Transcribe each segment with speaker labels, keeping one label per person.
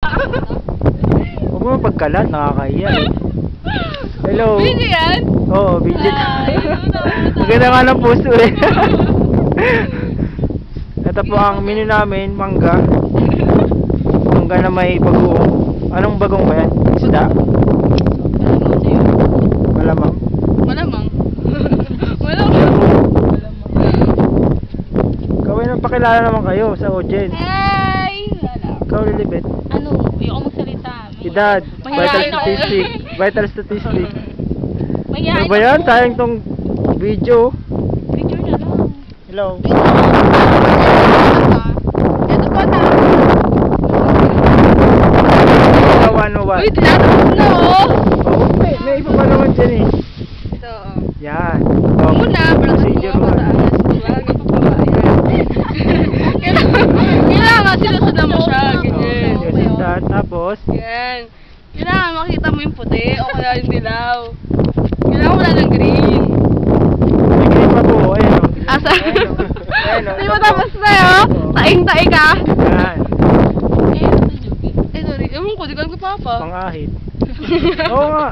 Speaker 1: Huwag mo pagkalat, nakakahiya eh. Hello.
Speaker 2: Video yan?
Speaker 1: Oo, video. Maganda nga ng puso eh. Ito po ang menu namin, mangga. Mangga na may bagoong. Anong bagong ba yan? Isda? Malamang.
Speaker 2: Malamang. Malamang.
Speaker 1: Kawin na pakilala naman kayo sa audience.
Speaker 2: Hey!
Speaker 1: Ikaw Lilibet.
Speaker 2: Ano? Ayoko magsalita.
Speaker 1: Edad, vital
Speaker 2: Mahihain ako.
Speaker 1: statistic. Vital statistic.
Speaker 2: Mahihain
Speaker 1: Ano ba yan? Sayang tong video.
Speaker 2: Picture na lang.
Speaker 1: Hello.
Speaker 2: Ito po na.
Speaker 1: One.
Speaker 2: Uy, tinatapos na oh.
Speaker 1: Oo, may iba pa naman dyan eh.
Speaker 2: Ito oh.
Speaker 1: Yan.
Speaker 2: Muna,
Speaker 1: Procedure
Speaker 2: ako sa anas. Kailangan sinusundan mo siya. Ganyan.
Speaker 1: Yes, tapos,
Speaker 2: Yan. Kailangan makita mo yung puti o kaya yung dilaw. Kailangan wala ng green.
Speaker 1: may green pa po. Ayan o.
Speaker 2: Asa?
Speaker 1: Ayan o.
Speaker 2: Hindi mo tapos na yun? Taing-taing ka?
Speaker 1: Yan.
Speaker 2: Eh, sorry. Ewan ko, di ko alam kay Papa.
Speaker 1: Pang-ahit. Oo nga.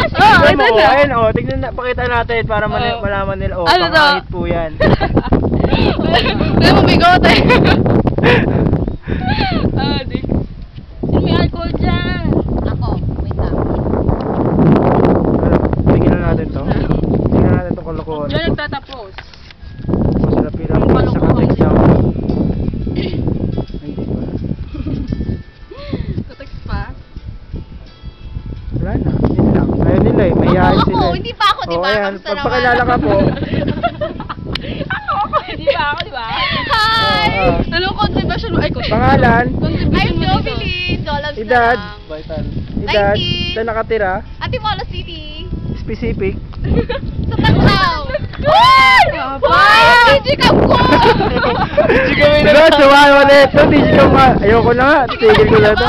Speaker 2: Oh,
Speaker 1: Ayan
Speaker 2: ito
Speaker 1: o.
Speaker 2: na.
Speaker 1: Ayan o. Tignan na. Pakita natin para
Speaker 2: Oo.
Speaker 1: malaman nila. O,
Speaker 2: Ano to?
Speaker 1: pang-ahit po yan.
Speaker 2: Kaya mo bigote. Ah, di. Sino may alcohol dyan? Ako. Wait lang.
Speaker 1: Tingnan natin to. Tingnan natin to kalokohan.
Speaker 2: Diyan nagtatapos.
Speaker 1: O, sila pila.
Speaker 2: Ang kalokohan
Speaker 1: Sa katext
Speaker 2: niya.
Speaker 1: lang. Ay, hindi pa.
Speaker 2: Katext pa?
Speaker 1: Wala na. Yun lang. Ayun nila eh. Mahihain sila eh.
Speaker 2: Hindi pa ako, di
Speaker 1: O,
Speaker 2: ba?
Speaker 1: ayan.
Speaker 2: Kamusta naman?
Speaker 1: Pagpakilala ka po.
Speaker 2: Di ba ako, di ba? Hi! Anong contribution mo? Ay,
Speaker 1: Pangalan.
Speaker 2: I'm Jovelyn. Dolabs na
Speaker 1: Edad.
Speaker 2: lang.
Speaker 1: Edad.
Speaker 2: 19.
Speaker 1: Saan nakatira?
Speaker 2: Antipolo City.
Speaker 1: Specific.
Speaker 2: Sa Taglaw. Uy! Wow! Digicam ko!
Speaker 1: Digicam ulit. Ayoko na nga. Tigil ko na to.